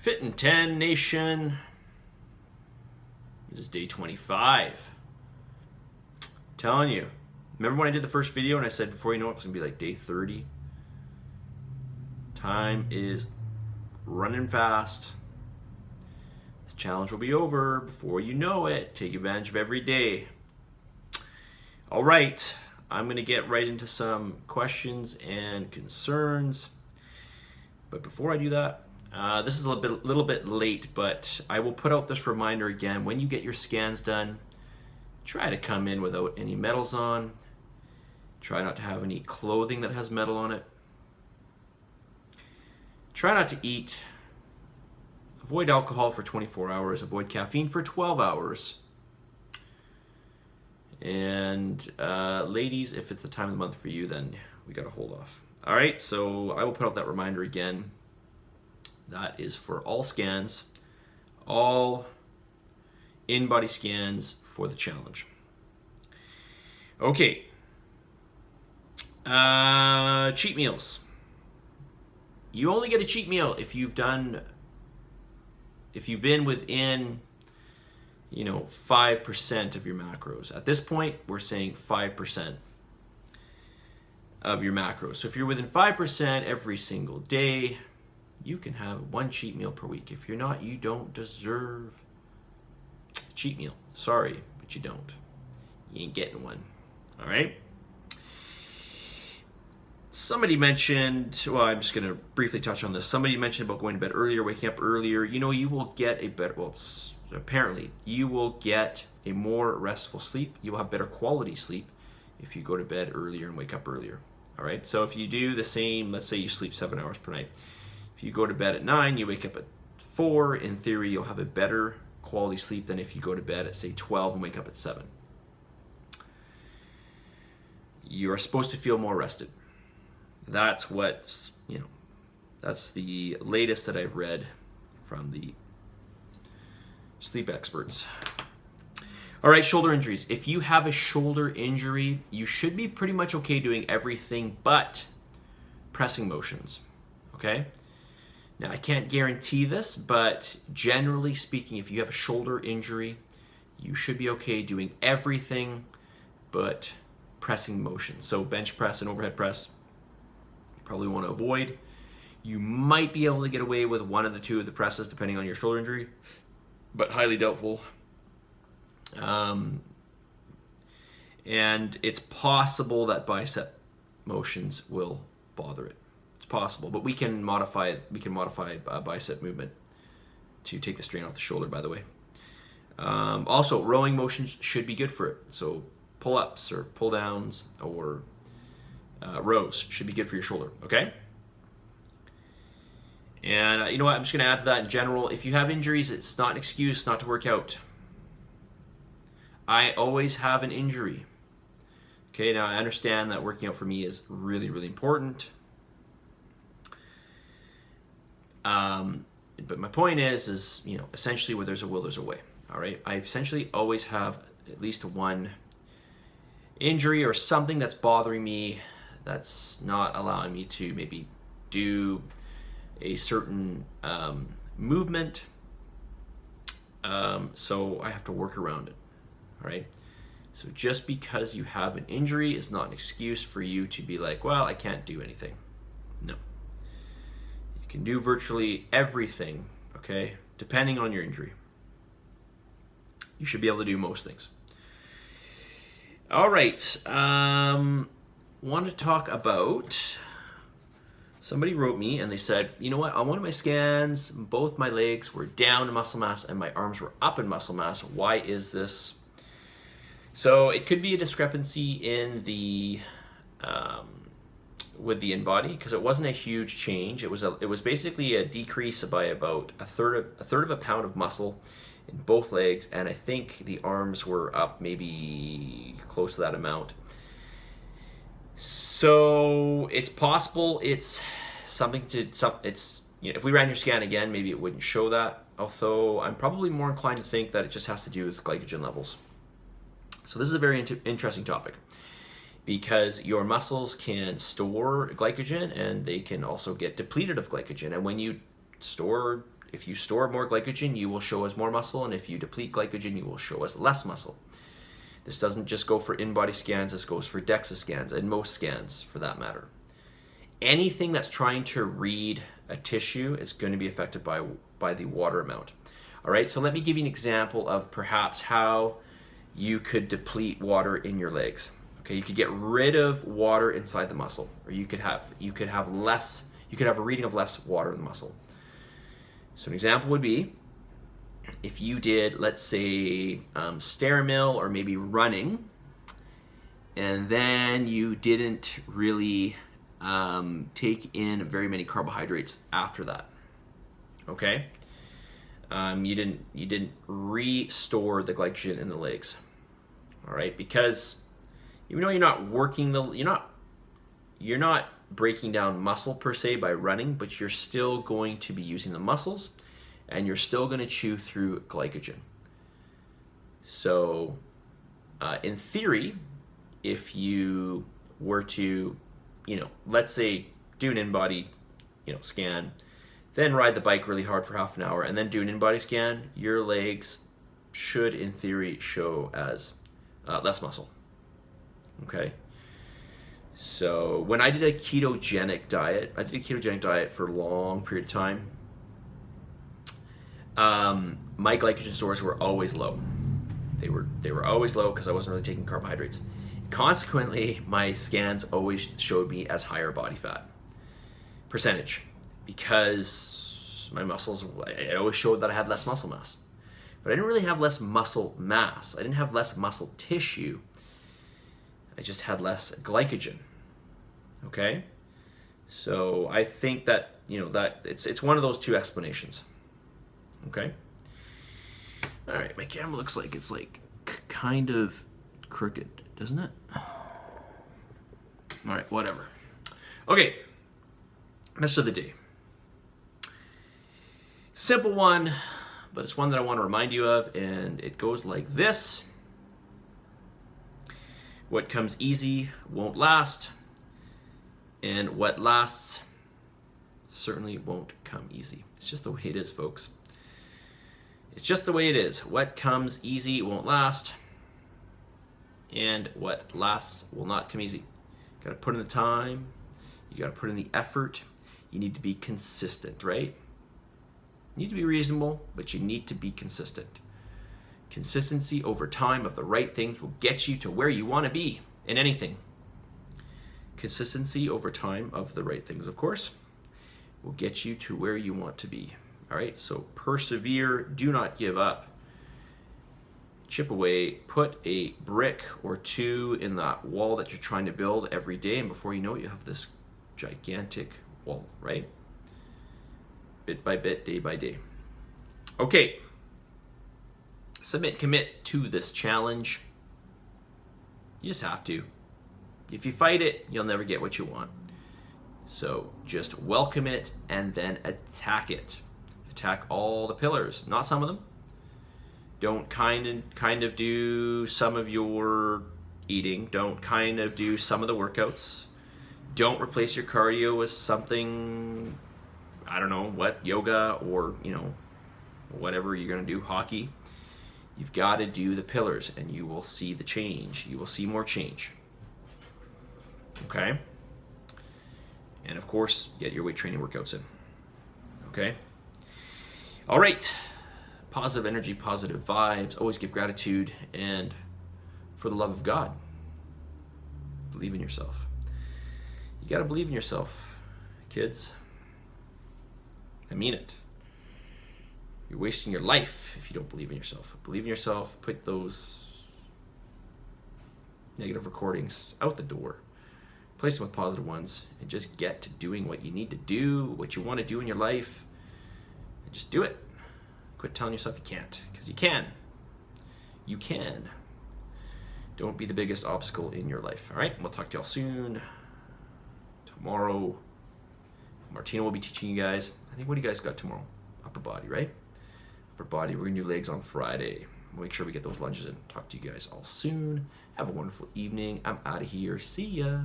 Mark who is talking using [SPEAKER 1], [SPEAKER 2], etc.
[SPEAKER 1] Fit in 10 Nation. This is day 25. I'm telling you. Remember when I did the first video and I said before you know it, it's going to be like day 30? Time is running fast. This challenge will be over before you know it. Take advantage of every day. All right. I'm going to get right into some questions and concerns. But before I do that, this is a little bit late, but I will put out this reminder again. When you get your scans done, try to come in without any metals on. Try not to have any clothing that has metal on it. Try not to eat. Avoid alcohol for 24 hours. Avoid caffeine for 12 hours. And ladies, if it's the time of the month for you, then we got to hold off. All right, so I will put out that reminder again. That is for all scans, all InBody scans for the challenge. Okay. Cheat meals. You only get a cheat meal if you've been within 5% of your macros. At this point, we're saying 5% of your macros. So if you're within 5% every single day, you can have one cheat meal per week. If you're not, you don't deserve a cheat meal. Sorry, but you don't. You ain't getting one. All right? Somebody mentioned, well, I'm just going to briefly touch on this. Somebody mentioned about going to bed earlier, waking up earlier. You will get a better, apparently, you will get a more restful sleep. You will have better quality sleep if you go to bed earlier and wake up earlier. All right? So if you do the same, let's say you sleep 7 hours per night. If you go to bed at 9, you wake up at 4, in theory, you'll have a better quality sleep than if you go to bed at, say, 12 and wake up at 7. You are supposed to feel more rested. That's that's the latest that I've read from the sleep experts. All right, shoulder injuries. If you have a shoulder injury, you should be pretty much okay doing everything but pressing motions, okay? Now, I can't guarantee this, but generally speaking, if you have a shoulder injury, you should be okay doing everything but pressing motions. So bench press and overhead press, you probably want to avoid. You might be able to get away with one of the two of the presses depending on your shoulder injury, but highly doubtful. And it's possible that bicep motions will bother it. It's possible, but we can modify it. We can modify bicep movement to take the strain off the shoulder, by the way. Also, rowing motions should be good for it. So pull-ups or pull-downs or rows should be good for your shoulder, okay? And you know what? I'm just going to add to that in general. If you have injuries, it's not an excuse not to work out. I always have an injury. Okay, now I understand that working out for me is really, really important. But my point is essentially where there's a will, there's a way. All right, I essentially always have at least one injury or something that's bothering me, that's not allowing me to maybe do a certain movement. So I have to work around it. All right. So just because you have an injury is not an excuse for you to be like, well, I can't do anything. No. You can do virtually everything, okay, depending on your injury. You should be able to do most things. All right. Want to talk about, somebody wrote me and they said, you know what, on one of my scans, both my legs were down in muscle mass and my arms were up in muscle mass. Why is this? So it could be a discrepancy in the with the InBody, because it wasn't a huge change. It was basically a decrease by about a third of a pound of muscle in both legs, and I think the arms were up maybe close to that amount. So it's possible it's something to if we ran your scan again, maybe it wouldn't show that. Although I'm probably more inclined to think that it just has to do with glycogen levels. So this is a very interesting topic, because your muscles can store glycogen and they can also get depleted of glycogen. And when you store store more glycogen, you will show us more muscle, and if you deplete glycogen, you will show us less muscle. This doesn't just go for InBody scans, this goes for DEXA scans, and most scans for that matter. Anything that's trying to read a tissue is going to be affected by the water amount. All right, so let me give you an example of perhaps how you could deplete water in your legs. Okay, you could get rid of water inside the muscle, or you could have a reading of less water in the muscle. So an example would be if you did, let's say, stair mill or maybe running, and then you didn't really take in very many carbohydrates after that. Okay, you didn't restore the glycogen in the legs. All right, because even though you're not breaking down muscle per se by running, but you're still going to be using the muscles, and you're still going to chew through glycogen. So in theory, if you were to, let's say do an InBody, scan, then ride the bike really hard for half an hour, and then do an InBody scan, your legs should in theory show as less muscle. Okay. So when I did a ketogenic diet, for a long period of time. My glycogen stores were always low. They were always low because I wasn't really taking carbohydrates. Consequently, my scans always showed me as higher body fat percentage because my muscles, it always showed that I had less muscle mass. But I didn't really have less muscle mass. I didn't have less muscle tissue. I just had less glycogen. Okay? So I think that, that it's one of those two explanations. Okay? All right, my camera looks like it's kind of crooked, doesn't it? All right, whatever. Okay, message of the day. It's a simple one, but it's one that I want to remind you of, and it goes like this. What comes easy won't last, and what lasts certainly won't come easy. It's just the way it is, folks. It's just the way it is. What comes easy won't last, and what lasts will not come easy. You gotta put in the time, you gotta put in the effort, you need to be consistent, right? You need to be reasonable, but you need to be consistent. Consistency over time of the right things will get you to where you want to be in anything. Consistency over time of the right things, of course, will get you to where you want to be. All right, so persevere, do not give up. Chip away, put a brick or two in that wall that you're trying to build every day, and before you know it, you have this gigantic wall, right? Bit by bit, day by day. Okay. Submit, commit to this challenge. You just have to. If you fight it, you'll never get what you want. So just welcome it and then attack it. Attack all the pillars, not some of them. Don't kind of do some of your eating. Don't kind of do some of the workouts. Don't replace your cardio with something, I don't know what, yoga or, whatever you're going to do, hockey. You've got to do the pillars and you will see the change. You will see more change. Okay? And of course, get your weight training workouts in. Okay? All right. Positive energy, positive vibes. Always give gratitude. And for the love of God, believe in yourself. You got to believe in yourself, kids. I mean it. You're wasting your life if you don't believe in yourself. Believe in yourself. Put those negative recordings out the door. Replace them with positive ones. And just get to doing what you need to do, what you want to do in your life. And just do it. Quit telling yourself you can't. Because you can. You can. Don't be the biggest obstacle in your life. All right? We'll talk to y'all soon. Tomorrow, Martina will be teaching you guys. I think, what do you guys got tomorrow? Upper body, right? Upper body. We're going to do legs on Friday. We'll make sure we get those lunges in. Talk to you guys all soon. Have a wonderful evening. I'm out of here. See ya.